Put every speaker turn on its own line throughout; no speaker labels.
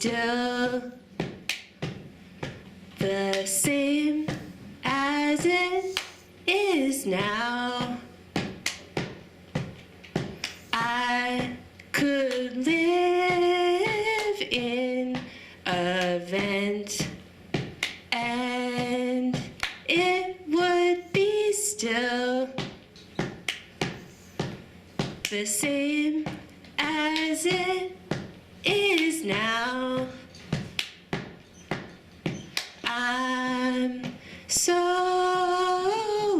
still the same as it is now. I could live in a vent and it would be still the same as it is now. I'm so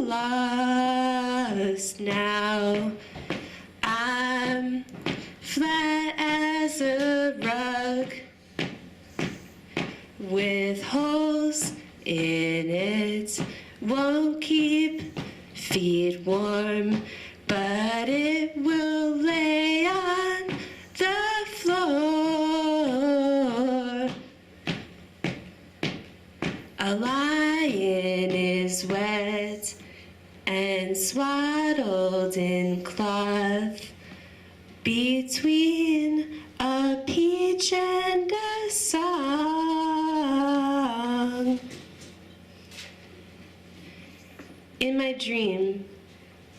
lost now. I'm flat as a rug with holes in it. Won't keep feet warm, but it will lay on the floor. A lion is wet and swaddled in cloth between a peach and a song. In my dream,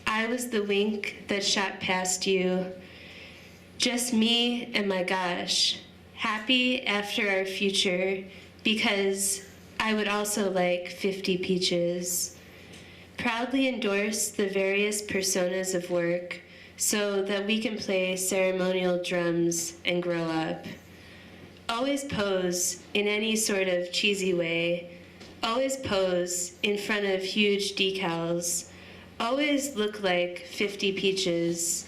I was the wink that shot past you. Just me and my gosh, happy after our future, because I would also like 50 peaches. Proudly endorse the various personas of work so that we can play ceremonial drums and grow up. Always pose in any sort of cheesy way. Always pose in front of huge decals. Always look like 50 peaches.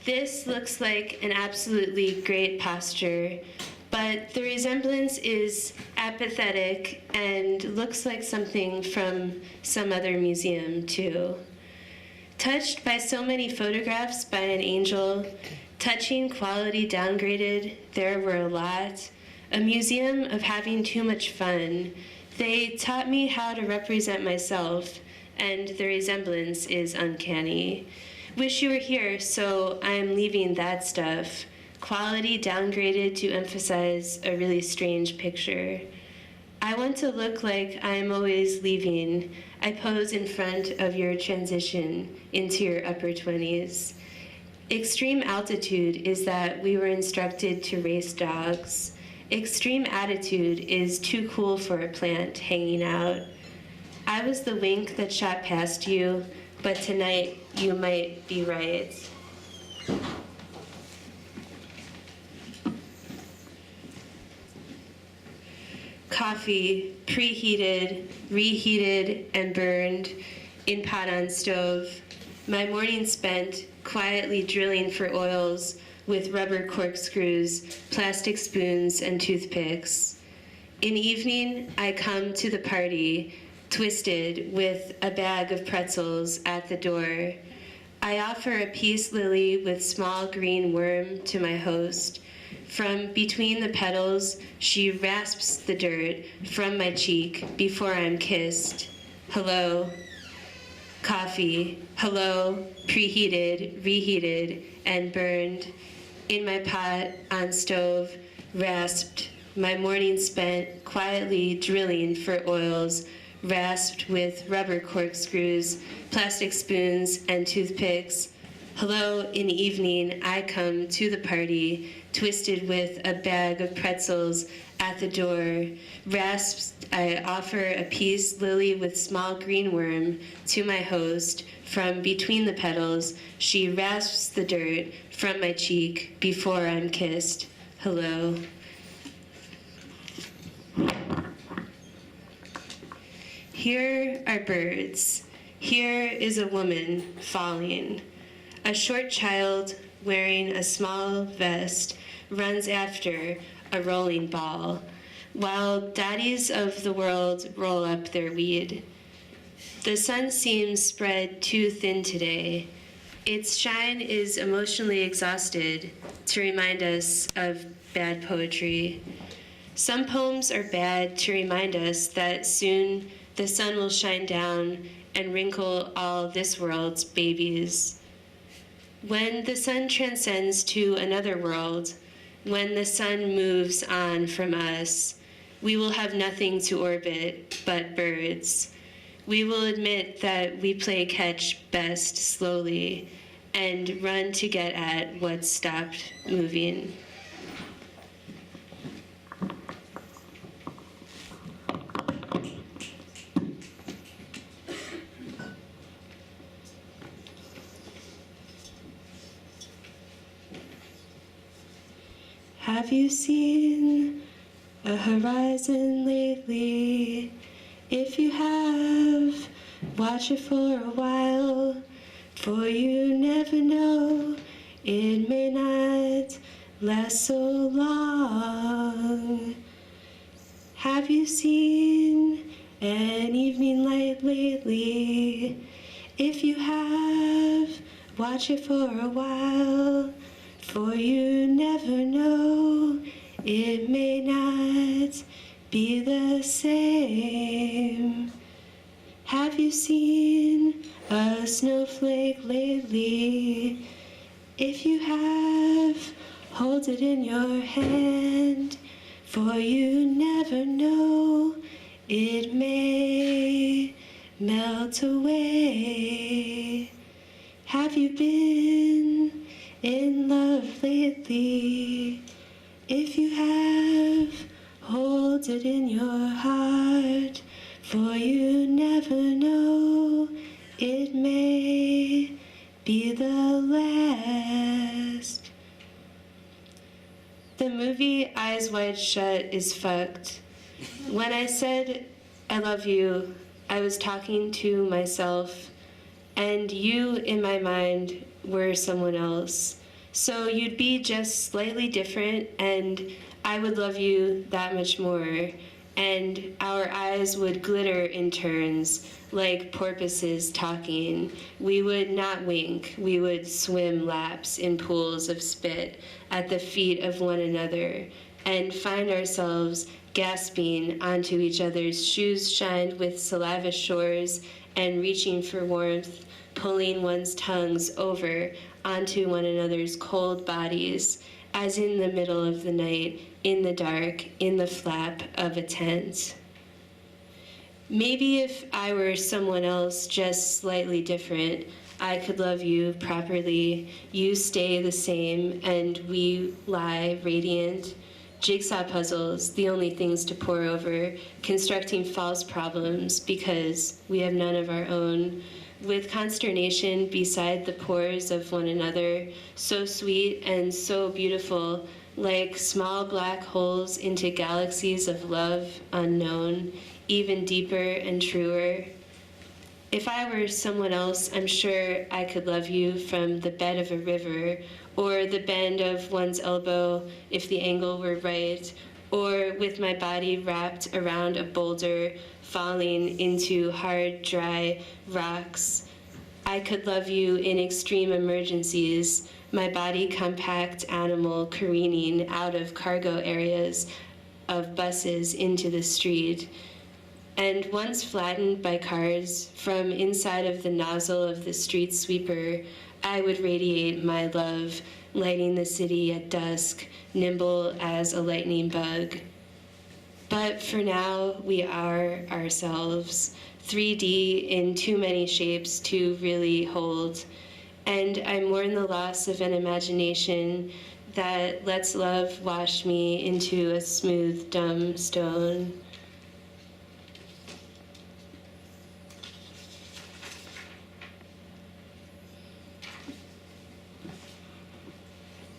This looks like an absolutely great posture, but the resemblance is apathetic and looks like something from some other museum too. Touched by so many photographs by an angel, touching quality downgraded, there were a lot. A museum of having too much fun. They taught me how to represent myself, and the resemblance is uncanny. Wish you were here, so I'm leaving that stuff. Quality downgraded to emphasize a really strange picture. I want to look like I'm always leaving. I pose in front of your transition into your upper 20s. Extreme altitude is that we were instructed to race dogs. Extreme attitude is too cool for a plant hanging out. I was the wink that shot past you, but tonight you might be right. Coffee, preheated, reheated, and burned in pot on stove. My morning spent quietly drilling for oils with rubber corkscrews, plastic spoons, and toothpicks. In evening, I come to the party, twisted with a bag of pretzels at the door. I offer a peace lily with small green worm to my host. From between the petals, she rasps the dirt from my cheek before I'm kissed. Hello. Coffee. Hello. Preheated, reheated, and burned. In my pot on stove, rasped. My morning spent quietly drilling for oils, rasped with rubber corkscrews, plastic spoons, and toothpicks. Hello, in evening, I come to the party, twisted with a bag of pretzels at the door. Rasps, I offer a peace lily with small green worm to my host. From between the petals, she rasps the dirt from my cheek before I'm kissed. Hello. Here are birds. Here is a woman falling. A short child wearing a small vest runs after a rolling ball, while daddies of the world roll up their weed. The sun seems spread too thin today. Its shine is emotionally exhausted to remind us of bad poetry. Some poems are bad to remind us that soon the sun will shine down and wrinkle all this world's babies. When the sun transcends to another world, When the sun moves on from us, we will have nothing to orbit but birds. We will admit that we play catch best slowly and run to get at what stopped moving. Have you seen a horizon lately? If you have, watch it for a while, for you never know, it may not last so long. Have you seen an evening light lately? If you have, watch it for a while, for you never know, it may not be the same. Have you seen a snowflake lately? If you have, hold it in your hand, for you never know, it may melt away. Have you been in love lately? If you have, hold it in your heart, for you never know, it may be the last. The movie Eyes Wide Shut is fucked. When I said I love you, I was talking to myself, and you in my mind were someone else. So you'd be just slightly different, and I would love you that much more, and our eyes would glitter in turns, like porpoises talking. We would not wink, we would swim laps in pools of spit at the feet of one another, and find ourselves gasping onto each other's shoes shined with saliva shores and reaching for warmth, pulling one's tongues over onto one another's cold bodies, as in the middle of the night, in the dark, in the flap of a tent. Maybe if I were someone else, just slightly different, I could love you properly, you stay the same, and we lie radiant. Jigsaw puzzles, the only things to pore over, constructing false problems because we have none of our own, with consternation beside the pores of one another, so sweet and so beautiful, like small black holes into galaxies of love unknown, even deeper and truer. If I were someone else, I'm sure I could love you from the bed of a river, or the bend of one's elbow if the angle were right, or with my body wrapped around a boulder falling into hard, dry rocks. I could love you in extreme emergencies, my body compact animal careening out of cargo areas of buses into the street. And once flattened by cars, from inside of the nozzle of the street sweeper, I would radiate my love, lighting the city at dusk, nimble as a lightning bug. But for now, we are ourselves, 3D in too many shapes to really hold. And I mourn the loss of an imagination that lets love wash me into a smooth, dumb stone.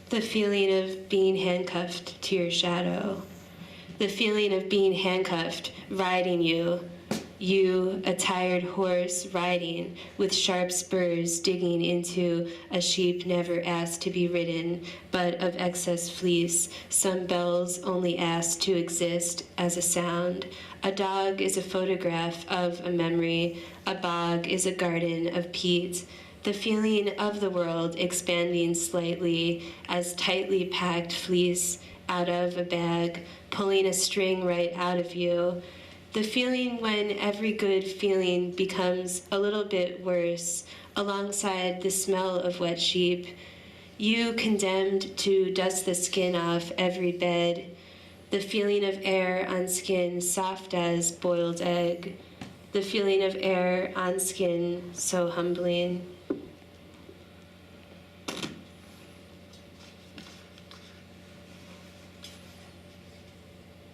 The feeling of being handcuffed to your shadow. The feeling of being handcuffed, riding you, a tired horse riding with sharp spurs digging into a sheep never asked to be ridden, but of excess fleece, some bells only asked to exist as a sound. A dog is a photograph of a memory, a bog is a garden of peat. The feeling of the world expanding slightly as tightly packed fleece out of a bag, pulling a string right out of you. The feeling when every good feeling becomes a little bit worse, alongside the smell of wet sheep. You condemned to dust the skin off every bed, the feeling of air on skin soft as boiled egg, the feeling of air on skin so humbling.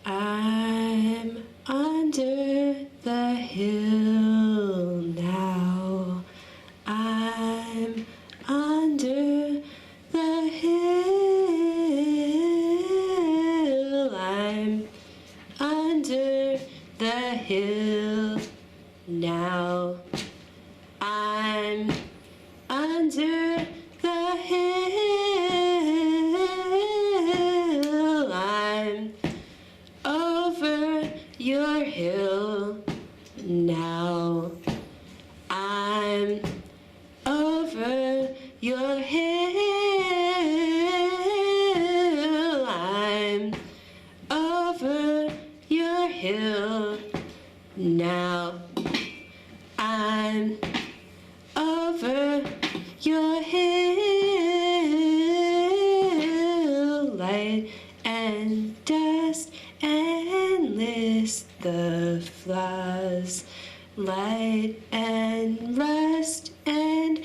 I'm under the hill now. I'm under the hill. I'm under the hill now. I'm under the hill. I'm over your hill now. I'm over your hill. I'm over your hill now. I'm over your hill. Light and dust and list the flaws. Light and rust and